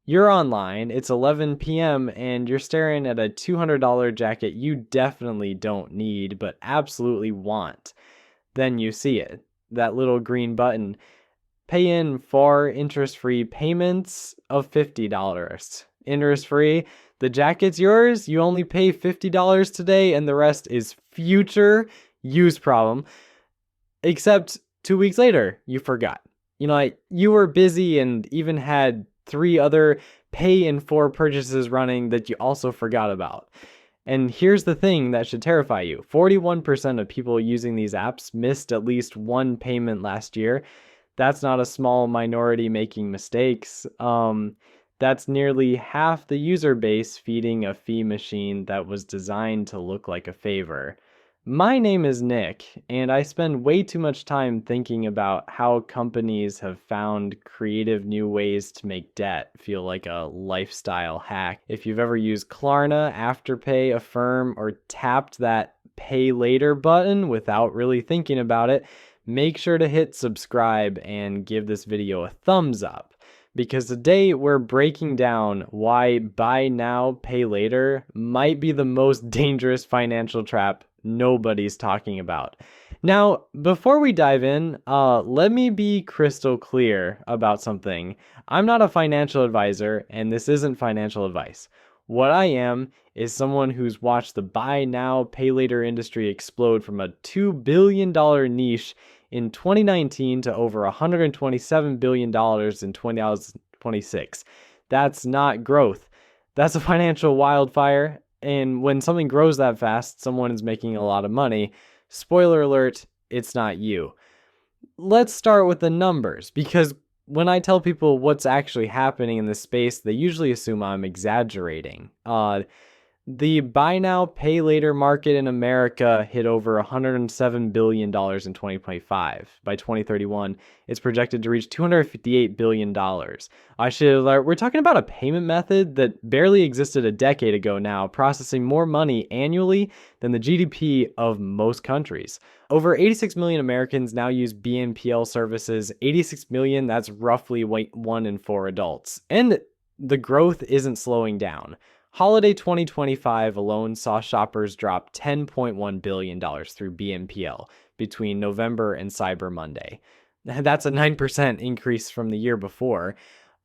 You're online, it's 11 p.m., and you're staring at a $200 jacket you definitely don't need, but absolutely want. Then you see it, that little green button. Pay in 4 interest-free payments of $50. Interest-free, the jacket's yours, you only pay $50 today, and the rest is future use problem. Except 2 weeks later, you forgot. You were busy and even had 3 other pay in 4 purchases running that you also forgot about. And here's the thing that should terrify you. 41% of people using these apps missed at least one payment last year. That's not a small minority making mistakes. That's nearly half the user base feeding a fee machine that was designed to look like a favor. My name is Nick, and I spend way too much time thinking about how companies have found creative new ways to make debt feel like a lifestyle hack. If you've ever used Klarna, Afterpay, Affirm, or tapped that pay later button without really thinking about it, make sure to hit subscribe and give this video a thumbs up. Because today we're breaking down why buy now, pay later might be the most dangerous financial trap nobody's talking about. Now, before we dive in, let me be crystal clear about something. I'm not a financial advisor, and this isn't financial advice. What I am is someone who's watched the buy now, pay later industry explode from a $2 billion niche in 2019 to over $127 billion in 2026. That's not growth. That's a financial wildfire. And when something grows that fast, someone is making a lot of money. Spoiler alert, it's not you. Let's start with the numbers, because when I tell people what's actually happening in this space, they usually assume I'm exaggerating. The buy now, pay later market in America hit over $107 billion in 2025. By 2031, it's projected to reach $258 billion. We're talking about a payment method that barely existed a decade ago now, processing more money annually than the GDP of most countries. Over 86 million Americans now use BNPL services. 86 million, that's roughly 1 in 4 adults. And the growth isn't slowing down. Holiday 2025 alone saw shoppers drop $10.1 billion through BNPL between November and Cyber Monday. That's a 9% increase from the year before.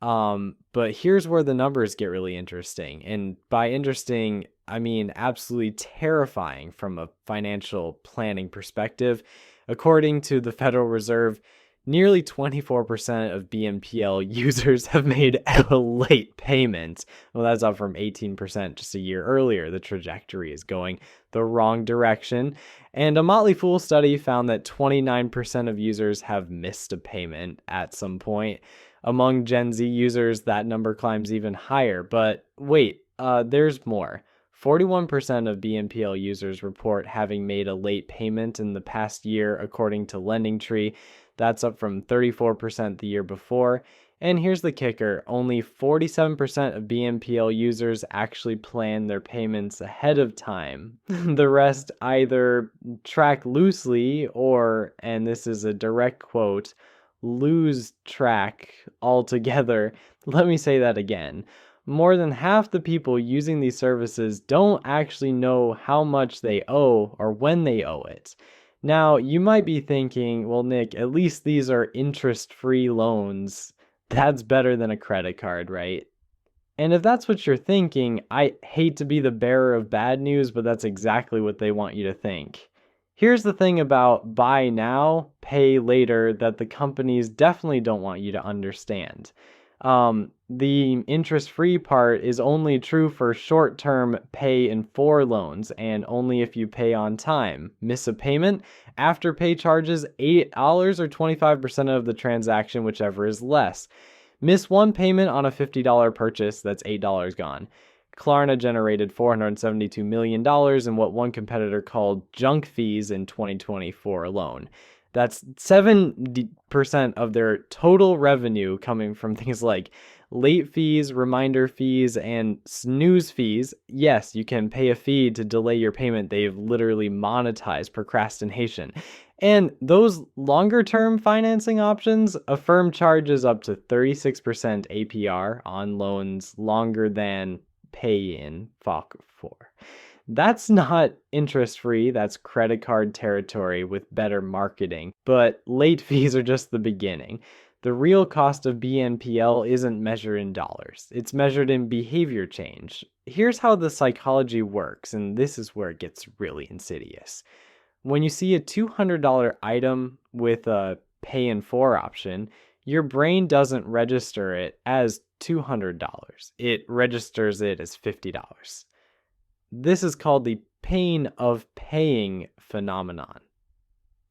But here's where the numbers get really interesting. And by interesting, I mean absolutely terrifying from a financial planning perspective. According to the Federal Reserve, nearly 24% of BNPL users have made a late payment. Well, that's up from 18% just a year earlier. The trajectory is going the wrong direction. And a Motley Fool study found that 29% of users have missed a payment at some point. Among Gen Z users, that number climbs even higher. But wait, there's more. 41% of BNPL users report having made a late payment in the past year, according to LendingTree. That's up from 34% the year before. And here's the kicker. Only 47% of BNPL users actually plan their payments ahead of time. The rest either track loosely or, and this is a direct quote, lose track altogether. Let me say that again. More than half the people using these services don't actually know how much they owe or when they owe it. Now, you might be thinking, well, Nick, at least these are interest-free loans. That's better than a credit card, right? And if that's what you're thinking, I hate to be the bearer of bad news, but that's exactly what they want you to think. Here's the thing about buy now, pay later that the companies definitely don't want you to understand. The interest-free part is only true for short-term pay in 4 loans and only if you pay on time. Miss a payment, Afterpay charges $8 or 25% of the transaction, whichever is less. Miss one payment on a $50 purchase, that's $8 gone. Klarna generated $472 million in what one competitor called junk fees in 2024 alone. That's 70% of their total revenue coming from things like Late fees, reminder fees, and snooze fees. Yes, you can pay a fee to delay your payment. They've literally monetized procrastination. And those longer term financing options, Affirm charges up to 36% APR on loans longer than pay in FOC4. That's not interest free, that's credit card territory with better marketing. But late fees are just the beginning. The real cost of BNPL isn't measured in dollars, it's measured in behavior change. Here's how the psychology works, and this is where it gets really insidious. When you see a $200 item with a pay in 4 option, your brain doesn't register it as $200. It registers it as $50. This is called the pain of paying phenomenon.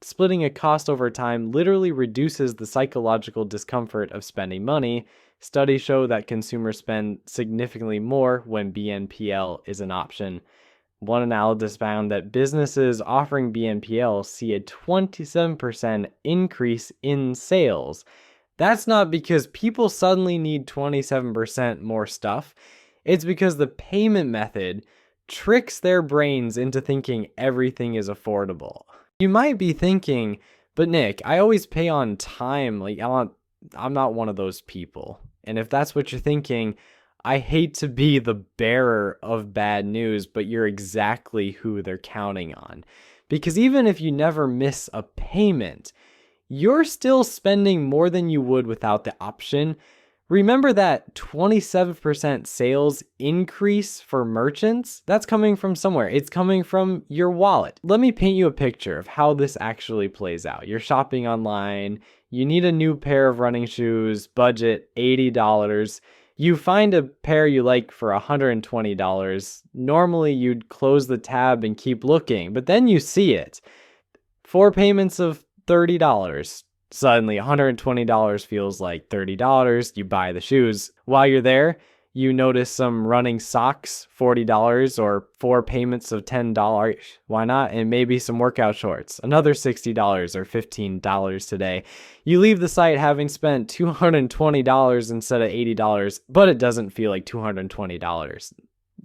Splitting a cost over time literally reduces the psychological discomfort of spending money. Studies show that consumers spend significantly more when BNPL is an option. One analysis found that businesses offering BNPL see a 27% increase in sales. That's not because people suddenly need 27% more stuff. It's because the payment method tricks their brains into thinking everything is affordable. You might be thinking, but Nick, I always pay on time. I'm not one of those people. And if that's what you're thinking, I hate to be the bearer of bad news, but you're exactly who they're counting on. Because even if you never miss a payment, you're still spending more than you would without the option. Remember that 27% sales increase for merchants? That's coming from somewhere. It's coming from your wallet. Let me paint you a picture of how this actually plays out. You're shopping online. You need a new pair of running shoes, budget $80. You find a pair you like for $120. Normally, you'd close the tab and keep looking, but then you see it. 4 payments of $30. Suddenly, $120 feels like $30. You buy the shoes. While you're there, you notice some running socks, $40, or 4 payments of $10. Why not? And maybe some workout shorts, another $60 or $15 today. You leave the site having spent $220 instead of $80, but it doesn't feel like $220.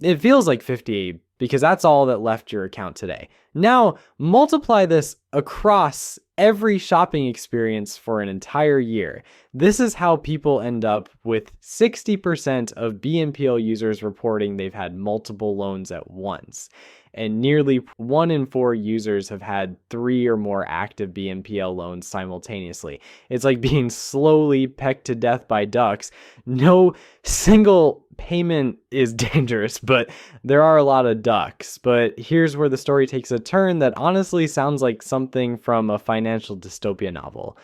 It feels like $58 because that's all that left your account today. Now, multiply this across every shopping experience for an entire year. This is how people end up with 60% of BNPL users reporting they've had multiple loans at once. And nearly 1 in 4 users have had 3 or more active BNPL loans simultaneously. It's like being slowly pecked to death by ducks. No single payment is dangerous, but there are a lot of ducks. But here's where the story takes a turn that honestly sounds like something from a financial dystopia novel.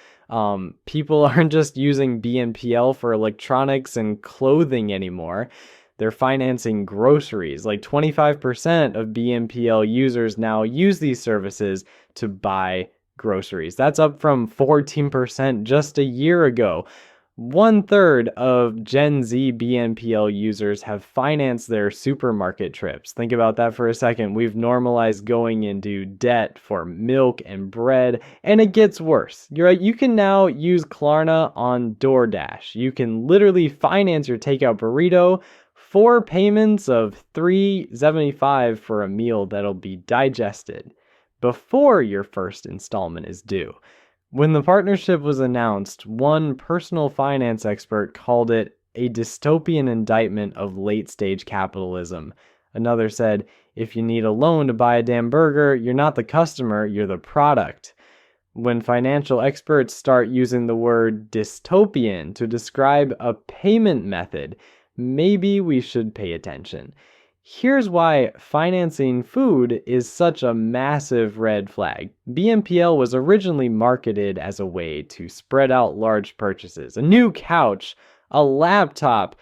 People aren't just using BNPL for electronics and clothing anymore. They're financing groceries. Like 25% of BNPL users now use these services to buy groceries. That's up from 14% just a year ago. 1/3 of Gen Z BNPL users have financed their supermarket trips. Think about that for a second. We've normalized going into debt for milk and bread, and it gets worse. You're right, you can now use Klarna on DoorDash. You can literally finance your takeout burrito, 4 payments of $3.75 for a meal that'll be digested before your first installment is due. When the partnership was announced, one personal finance expert called it a dystopian indictment of late-stage capitalism. Another said, if you need a loan to buy a damn burger, you're not the customer, you're the product. When financial experts start using the word dystopian to describe a payment method, maybe we should pay attention. Here's why financing food is such a massive red flag. BNPL was originally marketed as a way to spread out large purchases. A new couch, a laptop,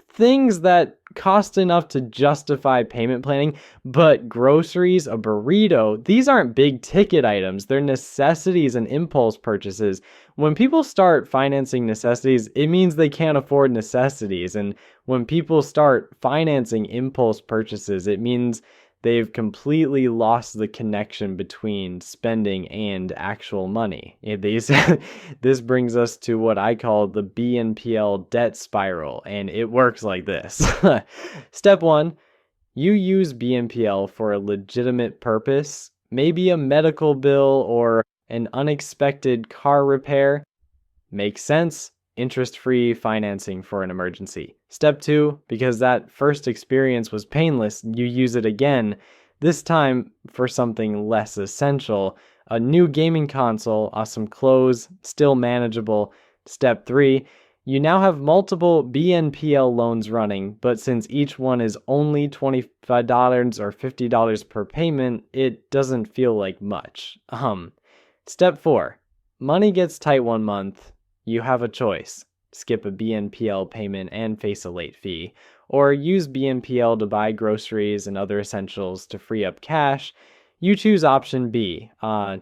things that cost enough to justify payment planning, but groceries, a burrito, these aren't big ticket items. They're necessities and impulse purchases. When people start financing necessities, it means they can't afford necessities. And when people start financing impulse purchases, it means they've completely lost the connection between spending and actual money. This brings us to what I call the BNPL debt spiral, and it works like this. Step one, you use BNPL for a legitimate purpose, maybe a medical bill or an unexpected car repair. Makes sense. Interest-free financing for an emergency. Step two, because that first experience was painless, you use it again, this time for something less essential. A new gaming console, some clothes, still manageable. Step three, you now have multiple BNPL loans running, but since each one is only $25 or $50 per payment, it doesn't feel like much. Step four, money gets tight one month. You have a choice. Skip a BNPL payment and face a late fee, or use BNPL to buy groceries and other essentials to free up cash. You choose option B,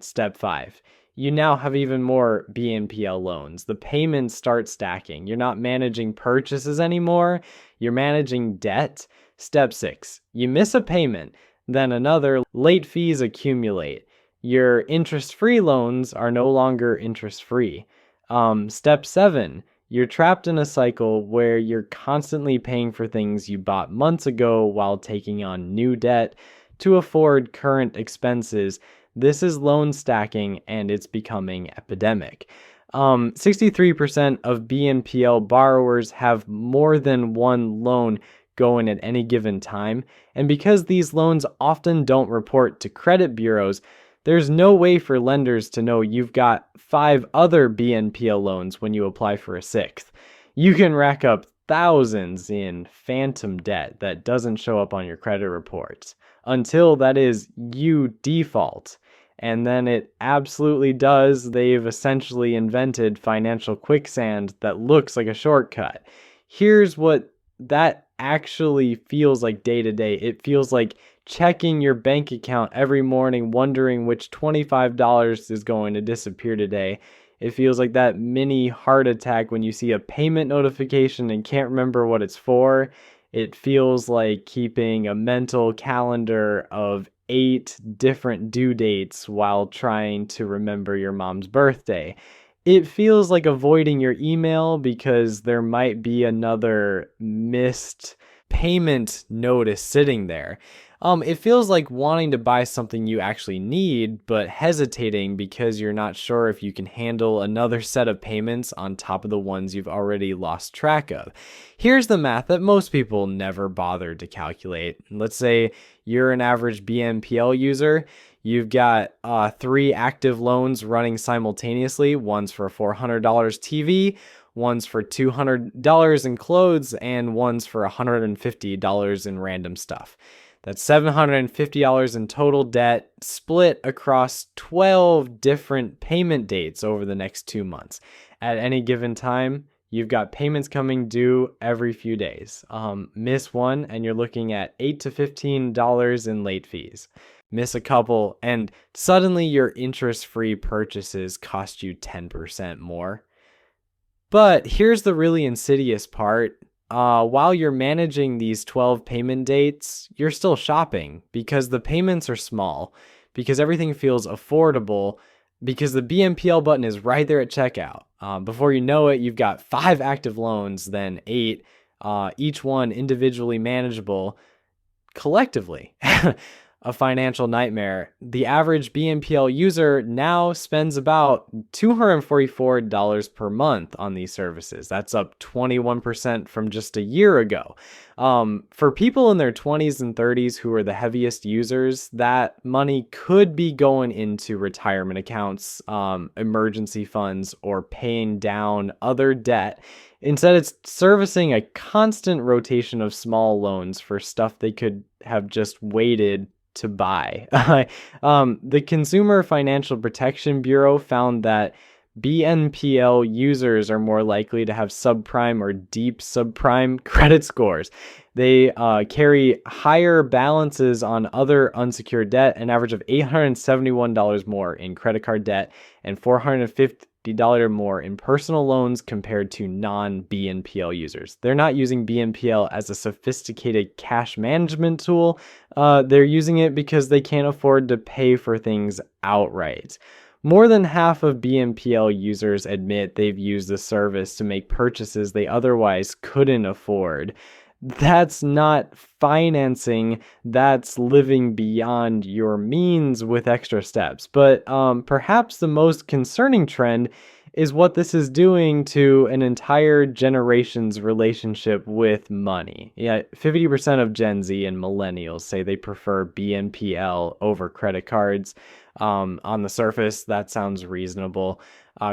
step 5. You now have even more BNPL loans. The payments start stacking. You're not managing purchases anymore. You're managing debt. Step 6. You miss a payment, then another. Late fees accumulate. Your interest-free loans are no longer interest-free. Step 7, you're trapped in a cycle where you're constantly paying for things you bought months ago while taking on new debt to afford current expenses. This is loan stacking, and it's becoming epidemic. 63% of BNPL borrowers have more than one loan going at any given time, and because these loans often don't report to credit bureaus, there's no way for lenders to know you've got 5 other BNPL loans when you apply for a 6th. You can rack up thousands in phantom debt that doesn't show up on your credit reports until, that is, you default. And then it absolutely does. They've essentially invented financial quicksand that looks like a shortcut. Here's what that actually feels like day to day. It feels like checking your bank account every morning, wondering which $25 is going to disappear today. It feels like that mini heart attack when you see a payment notification and can't remember what it's for. It feels like keeping a mental calendar of 8 different due dates while trying to remember your mom's birthday. It feels like avoiding your email because there might be another missed payment notice sitting there. It feels like wanting to buy something you actually need, but hesitating because you're not sure if you can handle another set of payments on top of the ones you've already lost track of. Here's the math that most people never bothered to calculate. Let's say you're an average BNPL user. You've got 3 active loans running simultaneously. One's for $400 TV, one's for $200 in clothes, and one's for $150 in random stuff. That's $750 in total debt split across 12 different payment dates over the next 2 months. At any given time, you've got payments coming due every few days. Miss one, and you're looking at $8 to $15 in late fees. Miss a couple, and suddenly your interest-free purchases cost you 10% more. But here's the really insidious part. While you're managing these 12 payment dates, you're still shopping because the payments are small, because everything feels affordable, because the BNPL button is right there at checkout. Before you know it, you've got 5 active loans, then 8, each one individually manageable, collectively. A financial nightmare. The average BNPL user now spends about $244 per month on these services. That's up 21% from just a year ago. For people in their 20s and 30s who are the heaviest users, that money could be going into retirement accounts, emergency funds, or paying down other debt. Instead, it's servicing a constant rotation of small loans for stuff they could have just waited to buy. The Consumer Financial Protection Bureau found that BNPL users are more likely to have subprime or deep subprime credit scores. They carry higher balances on other unsecured debt, an average of $871 more in credit card debt and $50 or more in personal loans compared to non-BNPL users. They're not using BNPL as a sophisticated cash management tool. They're using it because they can't afford to pay for things outright. More than half of BNPL users admit they've used the service to make purchases they otherwise couldn't afford. That's not financing, that's living beyond your means with extra steps. But perhaps the most concerning trend is what this is doing to an entire generation's relationship with money. Yeah, 50% of Gen Z and millennials say they prefer BNPL over credit cards. On the surface, that sounds reasonable.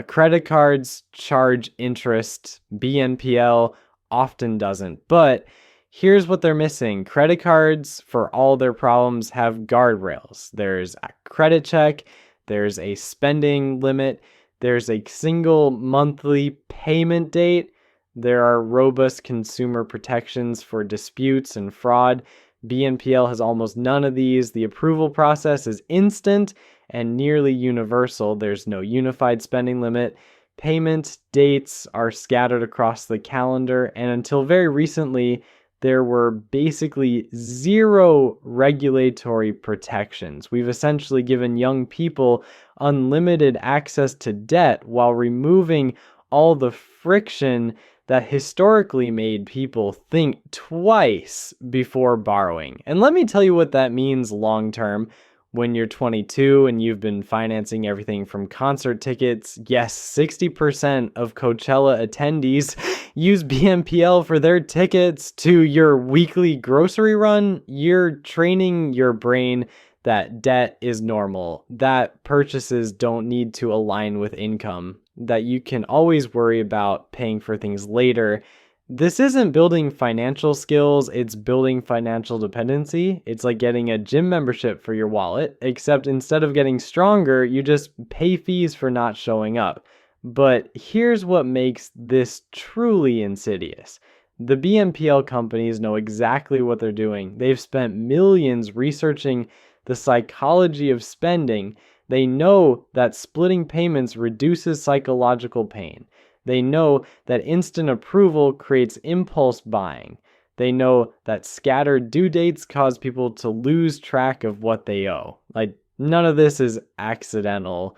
Credit cards charge interest, BNPL often doesn't. But here's what they're missing. Credit cards, for all their problems, have guardrails. There's a credit check, there's a spending limit, there's a single monthly payment date, there are robust consumer protections for disputes and fraud. BNPL has almost none of these. The approval process is instant and nearly universal. There's no unified spending limit. Payment dates are scattered across the calendar, and until very recently, there were basically zero regulatory protections. We've essentially given young people unlimited access to debt while removing all the friction that historically made people think twice before borrowing. And let me tell you what that means long term. When you're 22 and you've been financing everything from concert tickets, yes, 60% of Coachella attendees use BNPL for their tickets, to your weekly grocery run, you're training your brain that debt is normal, that purchases don't need to align with income, that you can always worry about paying for things later. This isn't building financial skills, it's building financial dependency. It's like getting a gym membership for your wallet, except instead of getting stronger, you just pay fees for not showing up. But here's what makes this truly insidious. The BNPL companies know exactly what they're doing. They've spent millions researching the psychology of spending. They know that splitting payments reduces psychological pain. They know that instant approval creates impulse buying. They know that scattered due dates cause people to lose track of what they owe. Like, none of this is accidental.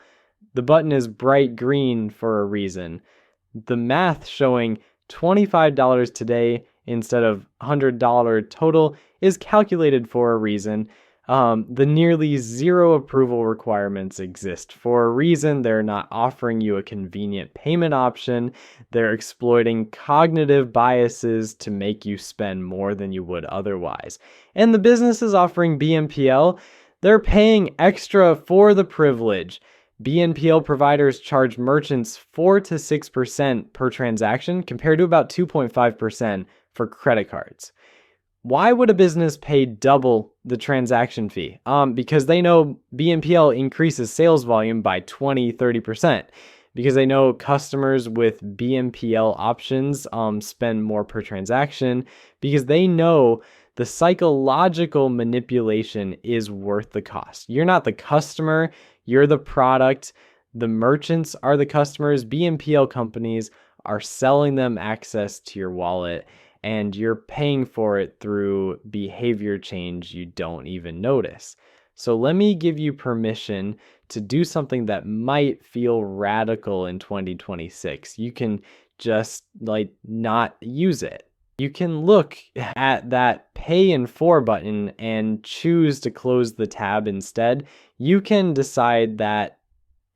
The button is bright green for a reason. The math showing $25 today instead of $100 total is calculated for a reason. The nearly zero approval requirements exist for a reason. They're not offering you a convenient payment option. They're exploiting cognitive biases to make you spend more than you would otherwise. And the businesses offering BNPL, they're paying extra for the privilege. BNPL providers charge merchants 4 to 6% per transaction compared to about 2.5% for credit cards. Why would a business pay double the transaction fee? Because they know BNPL increases sales volume by 20-30%. Because they know customers with BNPL options spend more per transaction. Because they know the psychological manipulation is worth the cost. You're not the customer, you're the product. The merchants are the customers. BNPL companies are selling them access to your wallet, and you're paying for it through behavior change you don't even notice. So let me give you permission to do something that might feel radical in 2026. You can just not use it. You can look at that pay in 4 button and choose to close the tab instead. You can decide that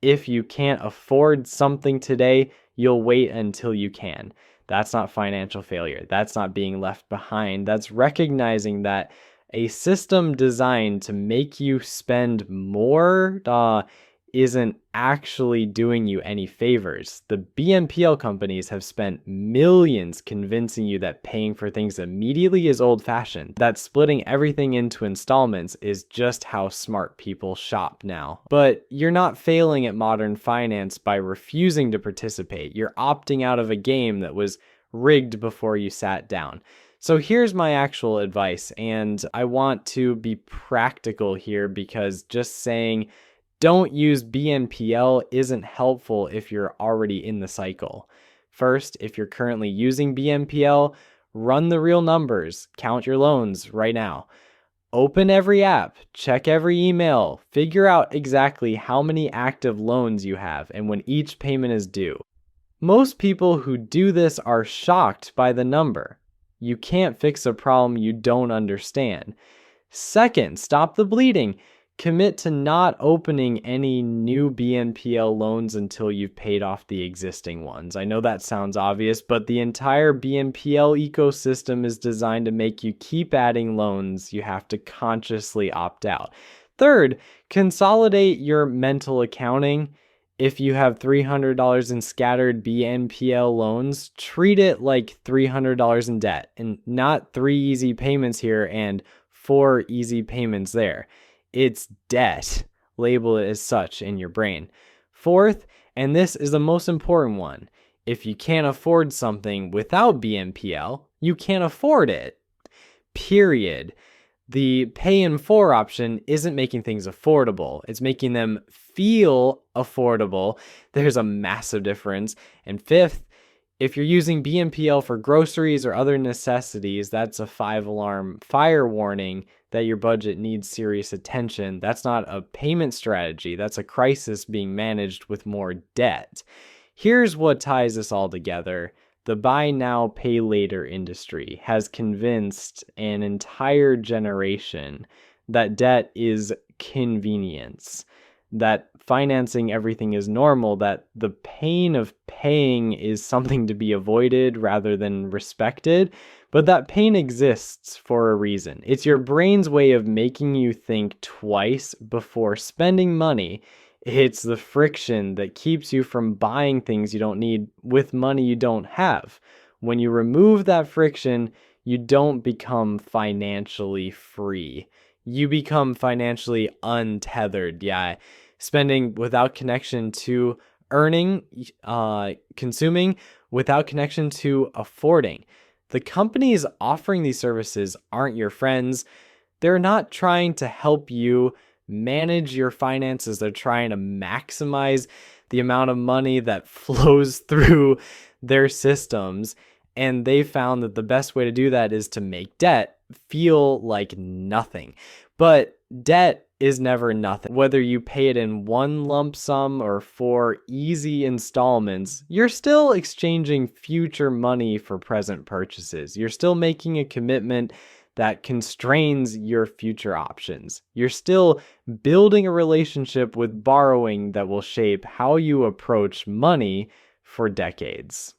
if you can't afford something today, you'll wait until you can. That's not financial failure. That's not being left behind. That's recognizing that a system designed to make you spend more isn't actually doing you any favors. The BNPL companies have spent millions convincing you that paying for things immediately is old-fashioned, that splitting everything into installments is just how smart people shop now. But you're not failing at modern finance by refusing to participate. You're opting out of a game that was rigged before you sat down. So here's my actual advice, and I want to be practical here because just saying Don't use BNPL isn't helpful if you're already in the cycle. First, if you're currently using BNPL, run the real numbers, count your loans right now. Open every app, check every email, figure out exactly how many active loans you have and when each payment is due. Most people who do this are shocked by the number. You can't fix a problem you don't understand. Second, stop the bleeding. Commit to not opening any new BNPL loans until you've paid off the existing ones. I know that sounds obvious, but the entire BNPL ecosystem is designed to make you keep adding loans. You have to consciously opt out. Third, consolidate your mental accounting. If you have $300 in scattered BNPL loans, treat it like $300 in debt and not 3 easy payments here and 4 easy payments there. It's debt. Label it as such in your brain. Fourth, and this is the most important one, if you can't afford something without BNPL, you can't afford it. Period. The pay in 4 option isn't making things affordable. It's making them feel affordable. There's a massive difference. And fifth, if you're using BNPL for groceries or other necessities, that's a 5-alarm fire warning that your budget needs serious attention. That's not a payment strategy. That's a crisis being managed with more debt. Here's what ties this all together. The buy now, pay later industry has convinced an entire generation that debt is convenience, that financing everything is normal, that the pain of paying is something to be avoided rather than respected, but that pain exists for a reason. It's your brain's way of making you think twice before spending money. It's the friction that keeps you from buying things you don't need with money you don't have. When you remove that friction, you don't become financially free. You become financially untethered. Yeah, spending without connection to earning, consuming without connection to affording. The companies offering these services aren't your friends. They're not trying to help you manage your finances. They're trying to maximize the amount of money that flows through their systems. And they found that the best way to do that is to make debt feel like nothing. But debt is never nothing. Whether you pay it in one lump sum or 4 easy installments, you're still exchanging future money for present purchases. You're still making a commitment that constrains your future options. You're still building a relationship with borrowing that will shape how you approach money for decades.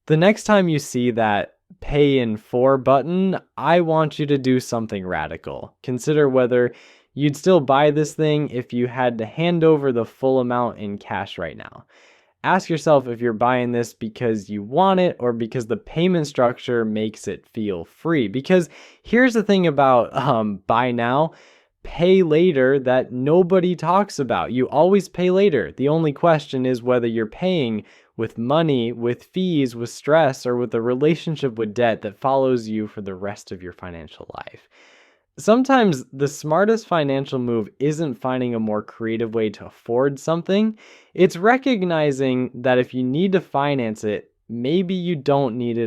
The next time you see that pay in 4 button, I want you to do something radical. Consider whether you'd still buy this thing if you had to hand over the full amount in cash right now. Ask yourself if you're buying this because you want it or because the payment structure makes it feel free. Because here's the thing about buy now, pay later that nobody talks about. You always pay later. The only question is whether you're paying with money, with fees, with stress, or with a relationship with debt that follows you for the rest of your financial life. Sometimes the smartest financial move isn't finding a more creative way to afford something. It's recognizing that if you need to finance it, maybe you don't need it